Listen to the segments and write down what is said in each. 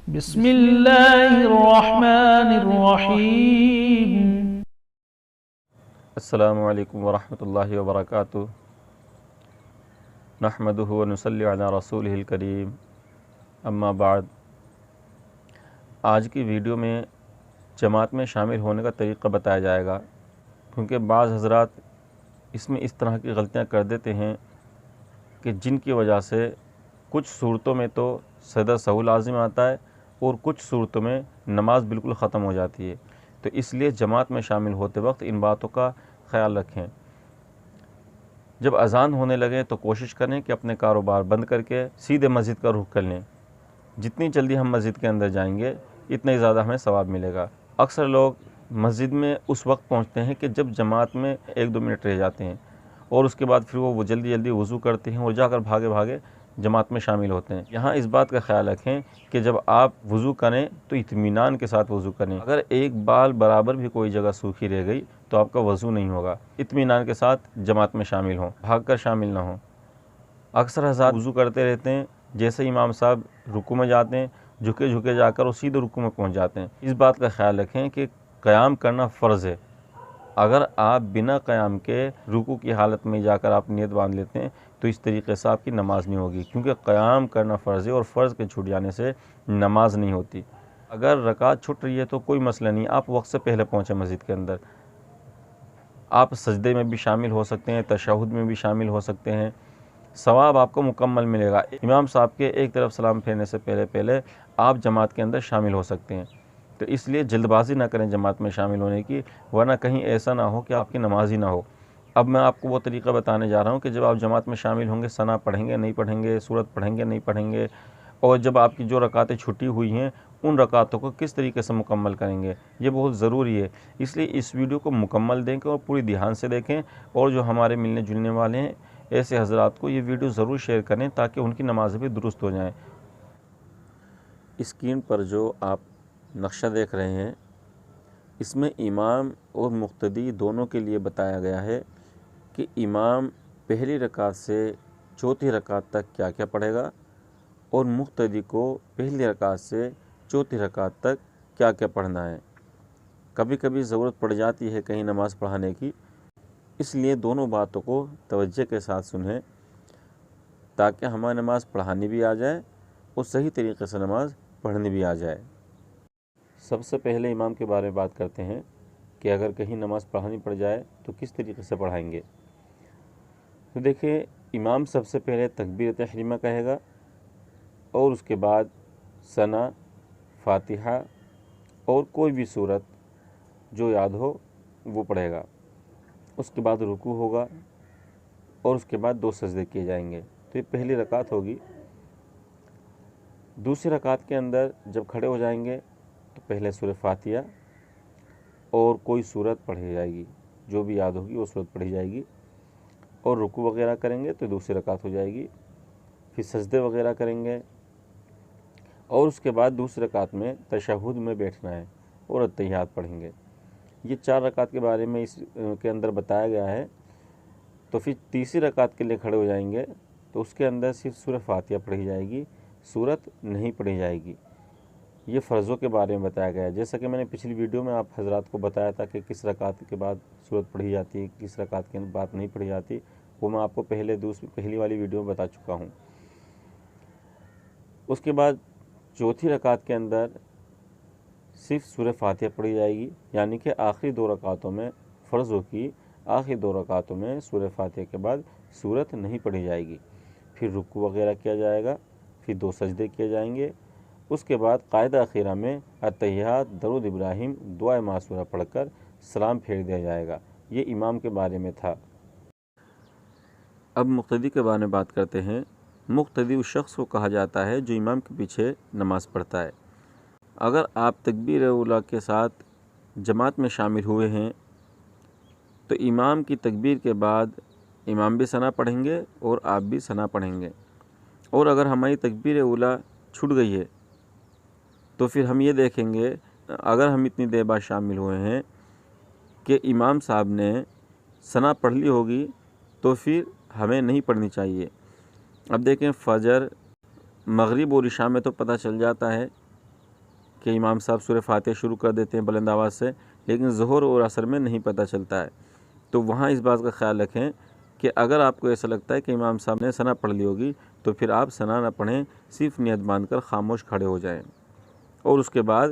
بسم اللہ الرحمن الرحیم۔ السلام علیکم ورحمۃ اللہ وبرکاتہ۔ نحمدہ ونصلی علی رسولہ الکریم، اما بعد۔ آج کی ویڈیو میں جماعت میں شامل ہونے کا طریقہ بتایا جائے گا، کیونکہ بعض حضرات اس میں اس طرح کی غلطیاں کر دیتے ہیں کہ جن کی وجہ سے کچھ صورتوں میں تو سجدہ سہو لازم آتا ہے اور کچھ صورتوں میں نماز بالکل ختم ہو جاتی ہے۔ تو اس لیے جماعت میں شامل ہوتے وقت ان باتوں کا خیال رکھیں۔ جب اذان ہونے لگے تو کوشش کریں کہ اپنے کاروبار بند کر کے سیدھے مسجد کا رخ کر لیں۔ جتنی جلدی ہم مسجد کے اندر جائیں گے اتنا ہی زیادہ ہمیں ثواب ملے گا۔ اکثر لوگ مسجد میں اس وقت پہنچتے ہیں کہ جب جماعت میں 1-2 منٹ رہ جاتے ہیں، اور اس کے بعد پھر وہ جلدی جلدی وضو کرتے ہیں اور جا کر بھاگے بھاگے جماعت میں شامل ہوتے ہیں۔ یہاں اس بات کا خیال رکھیں کہ جب آپ وضو کریں تو اطمینان کے ساتھ وضو کریں۔ اگر ایک بال برابر بھی کوئی جگہ سوکھی رہ گئی تو آپ کا وضو نہیں ہوگا۔ اطمینان کے ساتھ جماعت میں شامل ہوں، بھاگ کر شامل نہ ہوں۔ اکثر حضرات وضو کرتے رہتے ہیں، جیسے امام صاحب رکوع میں جاتے ہیں جھکے جھکے جا کر وہ سیدھے رکوع میں پہنچ جاتے ہیں۔ اس بات کا خیال رکھیں کہ قیام کرنا فرض ہے۔ اگر آپ بنا قیام کے رکوع کی حالت میں جا کر آپ نیت باندھ لیتے ہیں تو اس طریقے سے آپ کی نماز نہیں ہوگی، کیونکہ قیام کرنا فرض ہے اور فرض کے چھوٹ جانے سے نماز نہیں ہوتی۔ اگر رکعت چھٹ رہی ہے تو کوئی مسئلہ نہیں، آپ وقت سے پہلے پہنچیں مسجد کے اندر۔ آپ سجدے میں بھی شامل ہو سکتے ہیں، تشہد میں بھی شامل ہو سکتے ہیں، ثواب آپ کو مکمل ملے گا۔ امام صاحب کے ایک طرف سلام پھیرنے سے پہلے آپ جماعت کے اندر شامل ہو سکتے ہیں۔ تو اس لیے جلد بازی نہ کریں جماعت میں شامل ہونے کی، ورنہ کہیں ایسا نہ ہو کہ آپ کی نماز ہی نہ ہو۔ اب میں آپ کو وہ طریقہ بتانے جا رہا ہوں کہ جب آپ جماعت میں شامل ہوں گے ثنا پڑھیں گے نہیں پڑھیں گے، سورت پڑھیں گے نہیں پڑھیں گے، اور جب آپ کی جو رکعتیں چھٹی ہوئی ہیں ان رکعتوں کو کس طریقے سے مکمل کریں گے، یہ بہت ضروری ہے۔ اس لیے اس ویڈیو کو مکمل دیکھیں اور پوری دھیان سے دیکھیں، اور جو ہمارے ملنے جلنے والے ہیں ایسے حضرات کو یہ ویڈیو ضرور شیئر کریں تاکہ ان کی نمازیں بھی درست ہو جائیں۔ اسکرین پر جو آپ نقشہ دیکھ رہے ہیں اس میں امام اور مقتدی دونوں کے لیے بتایا گیا ہے کہ امام پہلی رکعت سے چوتھی رکعت تک کیا کیا پڑھے گا، اور مقتدی کو پہلی رکعت سے چوتھی رکعت تک کیا کیا پڑھنا ہے۔ کبھی کبھی ضرورت پڑ جاتی ہے کہیں نماز پڑھانے کی، اس لیے دونوں باتوں کو توجہ کے ساتھ سنیں تاکہ ہماری نماز پڑھانی بھی آ جائے اور صحیح طریقے سے نماز پڑھنی بھی آ جائے۔ سب سے پہلے امام کے بارے میں بات کرتے ہیں کہ اگر کہیں نماز پڑھانی پڑ جائے تو کس طریقے سے پڑھائیں گے۔ تو دیکھیں، امام سب سے پہلے تکبیر تحریمہ کہے گا اور اس کے بعد ثنا، فاتحہ اور کوئی بھی سورت جو یاد ہو وہ پڑھے گا۔ اس کے بعد رکوع ہوگا اور اس کے بعد 2 سجدے کیے جائیں گے۔ تو یہ پہلی رکعت ہوگی۔ دوسری رکعت کے اندر جب کھڑے ہو جائیں گے تو پہلے سورہ فاتحہ اور کوئی سورت پڑھی جائے گی، جو بھی یاد ہوگی وہ سورت پڑھی جائے گی، اور رکوع وغیرہ کریں گے تو دوسری رکعت ہو جائے گی۔ پھر سجدے وغیرہ کریں گے اور اس کے بعد دوسری رکعت میں تشہد میں بیٹھنا ہے اور اتحیات پڑھیں گے۔ یہ 4 رکعت کے بارے میں اس کے اندر بتایا گیا ہے۔ تو پھر تیسری رکعت کے لیے کھڑے ہو جائیں گے تو اس کے اندر صرف سورہ فاتحہ پڑھی جائے گی، سورت نہیں پڑھی جائے گی۔ یہ فرضوں کے بارے میں بتایا گیا ہے، جیسا کہ میں نے پچھلی ویڈیو میں آپ حضرات کو بتایا تھا کہ کس رکعت کے بعد سورت پڑھی جاتی ہے، کس رکعت کے بعد نہیں پڑھی جاتی، وہ میں آپ کو پہلی والی ویڈیو میں بتا چکا ہوں۔ اس کے بعد چوتھی رکعت کے اندر صرف سورہ فاتحہ پڑھی جائے گی، یعنی کہ آخری 2 رکعتوں میں، فرضوں کی آخری 2 رکعتوں میں سورہ فاتحہ کے بعد سورت نہیں پڑھی جائے گی۔ پھر رکوع وغیرہ کیا جائے گا، پھر 2 سجدے کیے جائیں گے۔ اس کے بعد قاعدہ اخیرہ میں اتحیات، درود ابراہیم، دعائے معصورہ پڑھ کر سلام پھیر دیا جائے گا۔ یہ امام کے بارے میں تھا۔ اب مقتدی کے بارے میں بات کرتے ہیں۔ مقتدی اس شخص کو کہا جاتا ہے جو امام کے پیچھے نماز پڑھتا ہے۔ اگر آپ تکبیر اولیٰ کے ساتھ جماعت میں شامل ہوئے ہیں تو امام کی تکبیر کے بعد امام بھی ثنا پڑھیں گے اور آپ بھی ثنا پڑھیں گے، اور اگر ہماری تکبیر اولیٰ چھوٹ گئی ہے تو پھر ہم یہ دیکھیں گے، اگر ہم اتنی دیر بعد شامل ہوئے ہیں کہ امام صاحب نے ثنا پڑھ لی ہوگی تو پھر ہمیں نہیں پڑھنی چاہیے۔ اب دیکھیں، فجر، مغرب اور عشاء میں تو پتہ چل جاتا ہے کہ امام صاحب سورہ فاتحہ شروع کر دیتے ہیں بلند آواز سے، لیکن ظہر اور عصر میں نہیں پتہ چلتا ہے، تو وہاں اس بات کا خیال رکھیں کہ اگر آپ کو ایسا لگتا ہے کہ امام صاحب نے ثنا پڑھ لی ہوگی تو پھر آپ ثنا نہ پڑھیں، صرف نیت باندھ کر خاموش کھڑے ہو جائیں، اور اس کے بعد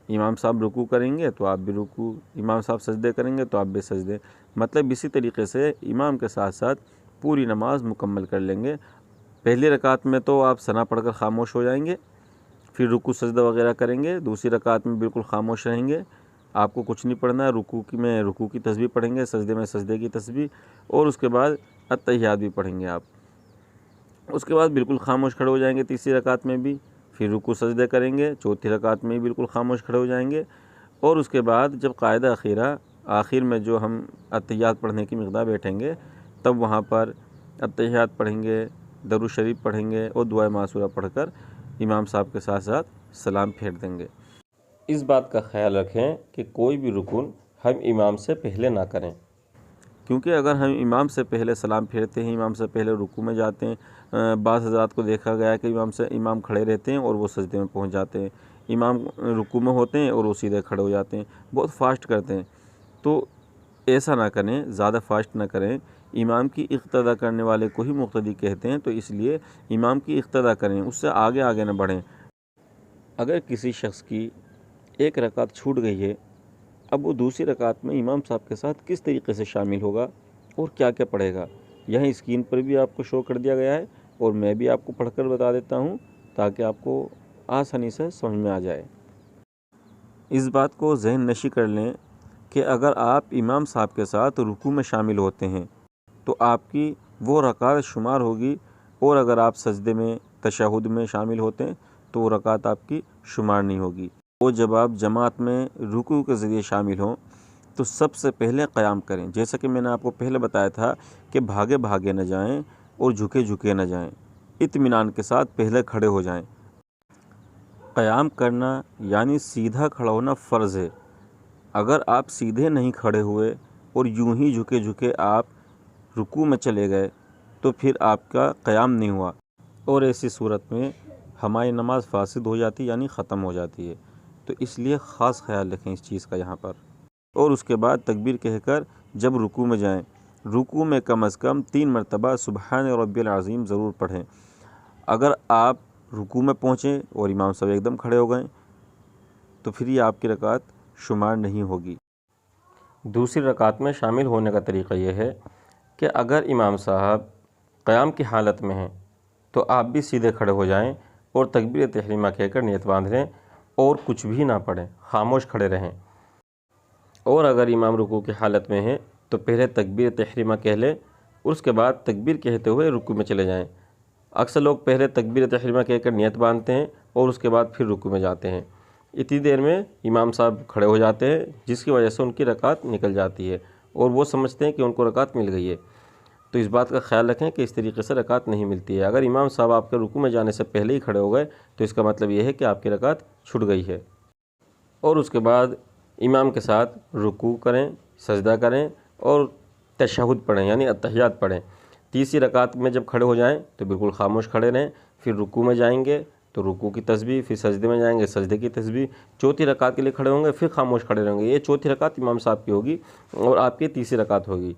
امام صاحب رکوع کریں گے تو آپ بھی رکوع، امام صاحب سجدے کریں گے تو آپ بھی سجدے، مطلب اسی طریقے سے امام کے ساتھ ساتھ پوری نماز مکمل کر لیں گے۔ پہلی رکعت میں تو آپ ثنا پڑھ کر خاموش ہو جائیں گے، پھر رکوع سجدہ وغیرہ کریں گے، دوسری رکعت میں بالکل خاموش رہیں گے، آپ کو کچھ نہیں پڑھنا ہے، رکوع کی تسبیح پڑھیں گے، سجدے میں سجدے کی تسبیح، اور اس کے بعد التحیات بھی پڑھیں گے آپ۔ اس کے بعد بالکل خاموش کھڑے ہو جائیں گے تیسری رکعت میں بھی، پھر رکوع سجدے کریں گے، چوتھی رکعت میں بھی بالکل خاموش کھڑے ہو جائیں گے، اور اس کے بعد جب قاعدہ اخیرہ آخر میں جو ہم التحیات پڑھنے کی مقدار بیٹھیں گے تب وہاں پر التحیات پڑھیں گے، درود شریف پڑھیں گے اور دعائے معصورہ پڑھ کر امام صاحب کے ساتھ ساتھ سلام پھیر دیں گے۔ اس بات کا خیال رکھیں کہ کوئی بھی رکن ہم امام سے پہلے نہ کریں، کیونکہ اگر ہم امام سے پہلے سلام پھیرتے ہیں، امام سے پہلے رکوع میں جاتے ہیں، بعض حضرات کو دیکھا گیا ہے کہ امام کھڑے رہتے ہیں اور وہ سجدے میں پہنچ جاتے ہیں، امام رکوع میں ہوتے ہیں اور وہ سیدھے کھڑے ہو جاتے ہیں، بہت فاسٹ کرتے ہیں، تو ایسا نہ کریں، زیادہ فاسٹ نہ کریں۔ امام کی اقتداء کرنے والے کو ہی مقتدی کہتے ہیں، تو اس لیے امام کی اقتداء کریں، اس سے آگے آگے نہ بڑھیں۔ اگر کسی شخص کی ایک رکعت چھوٹ گئی ہے، اب وہ دوسری رکعت میں امام صاحب کے ساتھ کس طریقے سے شامل ہوگا اور کیا کیا پڑھے گا، یہاں اسکرین پر بھی آپ کو شو کر دیا گیا ہے، اور میں بھی آپ کو پڑھ کر بتا دیتا ہوں تاکہ آپ کو آسانی سے سمجھ میں آ جائے۔ اس بات کو ذہن نشی کر لیں کہ اگر آپ امام صاحب کے ساتھ رکوع میں شامل ہوتے ہیں تو آپ کی وہ رکعت شمار ہوگی، اور اگر آپ سجدے میں تشہد میں شامل ہوتے ہیں تو وہ رکعت آپ کی شمار نہیں ہوگی۔ اور جب آپ جماعت میں رکوع کے ذریعے شامل ہوں تو سب سے پہلے قیام کریں، جیسا کہ میں نے آپ کو پہلے بتایا تھا کہ بھاگے بھاگے نہ جائیں اور جھکے جھکے نہ جائیں، اطمینان کے ساتھ پہلے کھڑے ہو جائیں۔ قیام کرنا یعنی سیدھا کھڑا ہونا فرض ہے، اگر آپ سیدھے نہیں کھڑے ہوئے اور یوں ہی جھکے جھکے آپ رکوع میں چلے گئے تو پھر آپ کا قیام نہیں ہوا، اور ایسی صورت میں ہماری نماز فاسد ہو جاتی یعنی ختم ہو جاتی ہے، تو اس لیے خاص خیال رکھیں اس چیز کا یہاں پر۔ اور اس کے بعد تکبیر کہہ کر جب رکوع میں جائیں، رکوع میں کم از کم 3 مرتبہ سبحان ربی العظیم ضرور پڑھیں۔ اگر آپ رکوع میں پہنچیں اور امام صاحب ایک دم کھڑے ہو گئے تو پھر یہ آپ کی رکعت شمار نہیں ہوگی۔ دوسری رکعت میں شامل ہونے کا طریقہ یہ ہے کہ اگر امام صاحب قیام کی حالت میں ہیں تو آپ بھی سیدھے کھڑے ہو جائیں اور تکبیر تحریمہ کہہ کر نیت باندھ لیں اور کچھ بھی نہ پڑھیں، خاموش کھڑے رہیں۔ اور اگر امام رکوع کی حالت میں ہیں تو پہلے تکبیر تحریمہ کہہ لیں اور اس کے بعد تکبیر کہتے ہوئے رکوع میں چلے جائیں۔ اکثر لوگ پہلے تکبیر تحریمہ کہہ کر نیت باندھتے ہیں اور اس کے بعد پھر رکوع میں جاتے ہیں، اتنی دیر میں امام صاحب کھڑے ہو جاتے ہیں جس کی وجہ سے ان کی رکعت نکل جاتی ہے اور وہ سمجھتے ہیں کہ ان کو رکعت مل گئی ہے۔ تو اس بات کا خیال رکھیں کہ اس طریقے سے رکعت نہیں ملتی ہے۔ اگر امام صاحب آپ کے رکوع میں جانے سے پہلے ہی کھڑے ہو گئے تو اس کا مطلب یہ ہے کہ آپ کی رکعت چھوٹ گئی ہے، اور اس کے بعد امام کے ساتھ رکوع کریں، سجدہ کریں اور تشہد پڑھیں یعنی التحیات پڑھیں۔ تیسری رکعت میں جب کھڑے ہو جائیں تو بالکل خاموش کھڑے رہیں، پھر رکوع میں جائیں گے تو رکوع کی تسبیح، پھر سجدے میں جائیں گے سجدے کی تسبیح، چوتھی رکعت کے لیے کھڑے ہوں گے پھر خاموش کھڑے رہیں گے۔ یہ چوتھی رکعت امام صاحب کی ہوگی اور آپ کی تیسری رکعت ہوگی،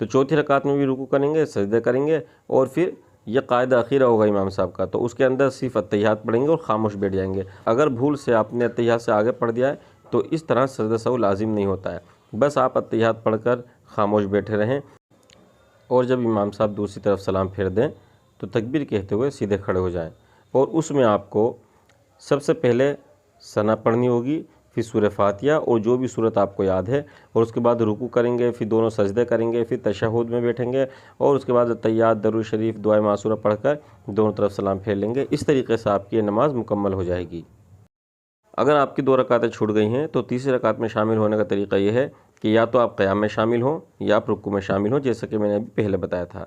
تو چوتھی رکعت میں بھی رکوع کریں گے، سجدے کریں گے، اور پھر یہ قاعدہ اخیرہ ہوگا امام صاحب کا، تو اس کے اندر صرف التحیات پڑھیں گے اور خاموش بیٹھ جائیں گے۔ اگر بھول سے آپ نے التحیات سے آگے پڑھ دیا ہے تو اس طرح سجدہ سہو لازم نہیں ہوتا ہے، بس آپ التحیات پڑھ کر خاموش بیٹھے رہیں، اور جب امام صاحب دوسری طرف سلام پھیر دیں تو تکبیر کہتے ہوئے سیدھے کھڑے ہو جائیں، اور اس میں آپ کو سب سے پہلے ثنا پڑھنی ہوگی، پھر سورہ فاتحہ اور جو بھی صورت آپ کو یاد ہے، اور اس کے بعد رکوع کریں گے، پھر دونوں سجدے کریں گے، پھر تشہد میں بیٹھیں گے، اور اس کے بعد التحیات، درود شریف، دعائے معصورہ پڑھ کر دونوں طرف سلام پھیر لیں گے۔ اس طریقے سے آپ کی یہ نماز مکمل ہو جائے گی۔ اگر آپ کی 2 رکعتیں چھوٹ گئی ہیں تو تیسری رکعت میں شامل ہونے کا طریقہ یہ ہے کہ یا تو آپ قیام میں شامل ہوں یا آپ رکوع میں شامل ہوں، جیسا کہ میں نے ابھی پہلے بتایا تھا۔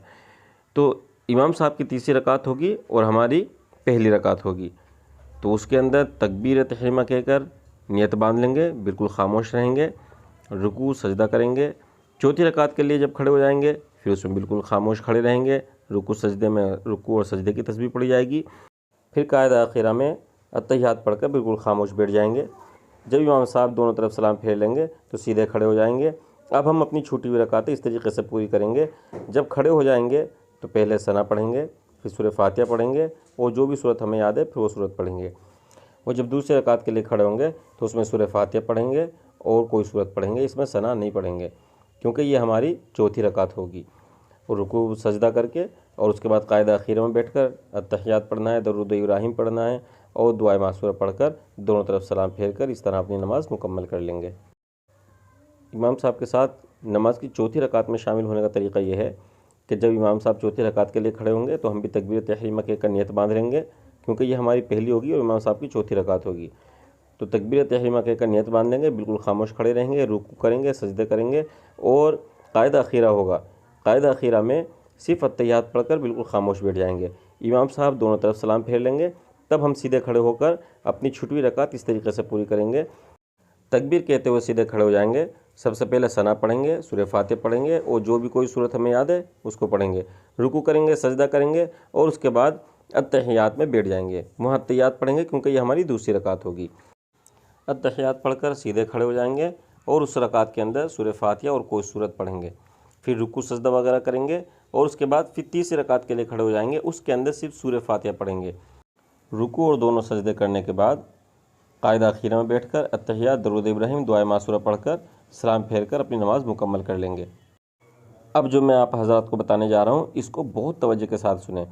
تو امام صاحب کی تیسری رکعت ہوگی اور ہماری پہلی رکعت ہوگی، تو اس کے اندر تکبیر تحریمہ کہہ کر نیت باندھ لیں گے، بالکل خاموش رہیں گے، رکوع سجدہ کریں گے۔ چوتھی رکعت کے لیے جب کھڑے ہو جائیں گے پھر اس میں بالکل خاموش کھڑے رہیں گے، رکوع سجدے میں رکوع اور سجدے کی تسبیح پڑھی جائے گی، پھر قاعدہ اخیرہ میں اتحیات پڑھ کر بالکل خاموش بیٹھ جائیں گے۔ جب امام صاحب دونوں طرف سلام پھیر لیں گے تو سیدھے کھڑے ہو جائیں گے۔ اب ہم اپنی چھوٹی ہوئی رکعتیں اس طریقے سے پوری کریں گے۔ جب کھڑے ہو جائیں گے تو پہلے ثنا پڑھیں گے، پھر سورہ فاتحہ پڑھیں گے، اور جو بھی صورت ہمیں یاد ہے پھر وہ صورت پڑھیں گے۔ اور جب دوسری رکعت کے لیے کھڑے ہوں گے تو اس میں سورہ فاتحہ پڑھیں گے اور کوئی صورت پڑھیں گے، اس میں ثنا نہیں پڑھیں گے کیونکہ یہ ہماری چوتھی رکعت ہوگی۔ اور رکوع سجدہ کر کے اور اس کے بعد قاعدہ اخیرہ میں بیٹھ کر اتحیات پڑھنا ہے، درود ابراہیم پڑھنا ہے اور دعائے معصورہ پڑھ کر دونوں طرف سلام پھیر کر اس طرح اپنی نماز مکمل کر لیں گے۔ امام صاحب کے ساتھ نماز کی چوتھی رکعت میں شامل ہونے کا طریقہ یہ ہے کہ جب امام صاحب چوتھی رکعت کے لیے کھڑے ہوں گے تو ہم بھی تکبیر تحریمہ کہہ کر نیت باندھ لیں گے، کیونکہ یہ ہماری پہلی ہوگی اور امام صاحب کی چوتھی رکعت ہوگی۔ تو تکبیر تحریمہ کہہ کر نیت باندھ لیں گے، بالکل خاموش کھڑے رہیں گے، رکوع کریں گے، سجدے کریں گے، اور قاعدہ اخیرہ ہوگا۔ قاعدہ اخیرہ میں صرف اتحیات پڑھ کر بالکل خاموش بیٹھ جائیں گے۔ امام صاحب دونوں طرف سلام پھیر لیں گے، تب ہم سیدھے کھڑے ہو کر اپنی چھٹویں رکعت اس طریقے سے پوری کریں گے۔ تکبیر کہتے ہوئے سیدھے کھڑے ہو جائیں گے، سب سے پہلے ثنا پڑھیں گے، سورہ فاتحہ پڑھیں گے اور جو بھی کوئی صورت ہمیں یاد ہے اس کو پڑھیں گے، رکوع کریں گے، سجدہ کریں گے اور اس کے بعد اتحیات میں بیٹھ جائیں گے۔ وہاں اتحیات پڑھیں گے کیونکہ یہ ہماری دوسری رکعت ہوگی۔ اتحیات پڑھ کر سیدھے کھڑے ہو جائیں گے اور اس رکعت کے اندر سورہ فاتحہ اور کوئی صورت پڑھیں گے، پھر رکوع سجدہ وغیرہ کریں گے اور اس کے بعد پھر تیسری رکعت کے لیے کھڑے ہو جائیں گے، اس کے اندر صرف سورہ فاتحہ پڑھیں گے۔ رکوع اور دونوں سجدے کرنے کے بعد قاعدہ اخیرہ میں بیٹھ کر اتحیات، درود ابراہیم، دعائے معصورہ پڑھ کر سلام پھیر کر اپنی نماز مکمل کر لیں گے۔ اب جو میں آپ حضرات کو بتانے جا رہا ہوں اس کو بہت توجہ کے ساتھ سنیں۔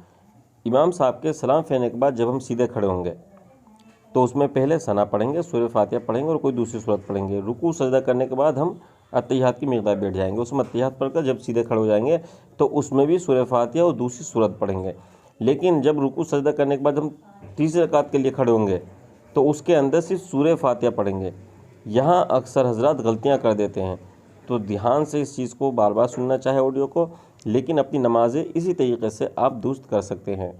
امام صاحب کے سلام پھیرنے کے بعد جب ہم سیدھے کھڑے ہوں گے تو اس میں پہلے ثنا پڑھیں گے، سورہ فاتحہ پڑھیں گے اور کوئی دوسری صورت پڑھیں گے۔ رکوع سجدہ کرنے کے بعد ہم اتحیات کی مقدار بیٹھ جائیں گے، اس میں اتحیات پڑھ کر جب سیدھے کھڑے ہو جائیں گے تو اس میں بھی سورہ فاتحہ اور دوسری صورت پڑھیں گے۔ لیکن جب رکوع سجدہ کرنے کے بعد ہم تیسری رکعت کے لیے کھڑے ہوں گے تو اس کے اندر صرف سورہ فاتحہ پڑھیں گے۔ یہاں اکثر حضرات غلطیاں کر دیتے ہیں، تو دھیان سے اس چیز کو بار بار سننا چاہے آڈیو کو، لیکن اپنی نمازیں اسی طریقے سے آپ درست کر سکتے ہیں۔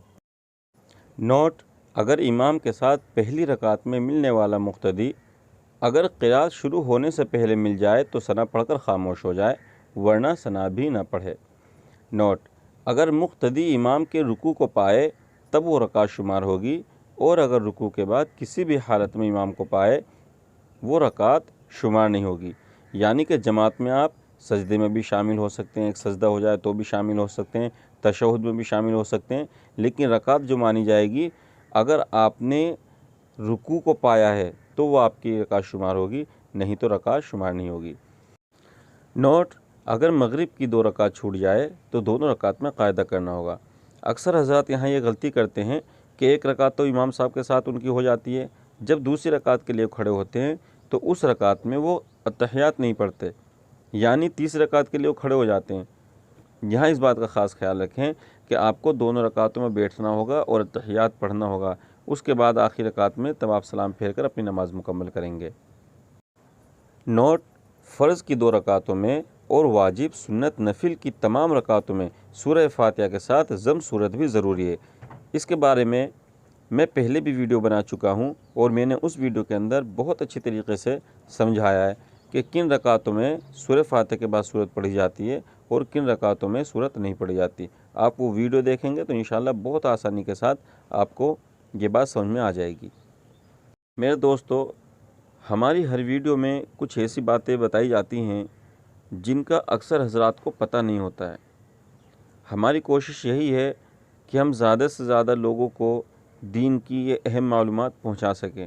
نوٹ: اگر امام کے ساتھ پہلی رکعت میں ملنے والا مقتدی اگر قرات شروع ہونے سے پہلے مل جائے تو ثنا پڑھ کر خاموش ہو جائے، ورنہ ثنا بھی نہ پڑھے۔ نوٹ: اگر مقتدی امام کے رکوع کو پائے تب وہ رکعت شمار ہوگی، اور اگر رکوع کے بعد کسی بھی حالت میں امام کو پائے وہ رکعت شمار نہیں ہوگی۔ یعنی کہ جماعت میں آپ سجدے میں بھی شامل ہو سکتے ہیں، ایک سجدہ ہو جائے تو بھی شامل ہو سکتے ہیں، تشہد میں بھی شامل ہو سکتے ہیں، لیکن رکعت جو مانی جائے گی اگر آپ نے رکوع کو پایا ہے تو وہ آپ کی رکعت شمار ہوگی، نہیں تو رکعت شمار نہیں ہوگی۔ نوٹ: اگر مغرب کی 2 رکعت چھوٹ جائے تو دونوں رکعت میں قاعدہ کرنا ہوگا۔ اکثر حضرات یہاں یہ غلطی کرتے ہیں کہ ایک رکعت تو امام صاحب کے ساتھ ان کی ہو جاتی ہے، جب دوسری رکعت کے لیے کھڑے ہوتے ہیں تو اس رکعت میں وہ اتحیات نہیں پڑھتے، یعنی تیسری رکعت کے لیے وہ کھڑے ہو جاتے ہیں۔ یہاں اس بات کا خاص خیال رکھیں کہ آپ کو دونوں رکعتوں میں بیٹھنا ہوگا اور اتحیات پڑھنا ہوگا، اس کے بعد آخری رکعت میں تب آپ سلام پھیر کر اپنی نماز مکمل کریں گے۔ نوٹ: فرض کی 2 رکعتوں میں اور واجب، سنت، نفل کی تمام رکعتوں میں سورہ فاتحہ کے ساتھ ضم صورت بھی ضروری ہے۔ اس کے بارے میں پہلے بھی ویڈیو بنا چکا ہوں اور میں نے اس ویڈیو کے اندر بہت اچھی طریقے سے سمجھایا ہے کہ کن رکعتوں میں سورہ فاتحہ کے بعد صورت پڑھی جاتی ہے اور کن رکعتوں میں صورت نہیں پڑھی جاتی۔ آپ وہ ویڈیو دیکھیں گے تو انشاءاللہ بہت آسانی کے ساتھ آپ کو یہ بات سمجھ میں آ جائے گی۔ میرے دوستو، ہماری ہر ویڈیو میں کچھ ایسی باتیں بتائی جاتی ہیں جن کا اکثر حضرات کو پتہ نہیں ہوتا ہے۔ ہماری کوشش یہی ہے کہ ہم زیادہ سے زیادہ لوگوں کو دین کی یہ اہم معلومات پہنچا سکیں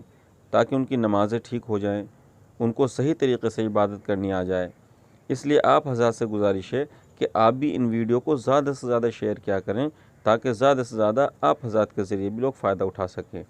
تاکہ ان کی نمازیں ٹھیک ہو جائیں، ان کو صحیح طریقے سے عبادت کرنی آ جائے۔ اس لیے آپ حضرات سے گزارش ہے کہ آپ بھی ان ویڈیو کو زیادہ سے زیادہ شیئر کیا کریں تاکہ زیادہ سے زیادہ آپ حضرات کے ذریعے بھی لوگ فائدہ اٹھا سکیں۔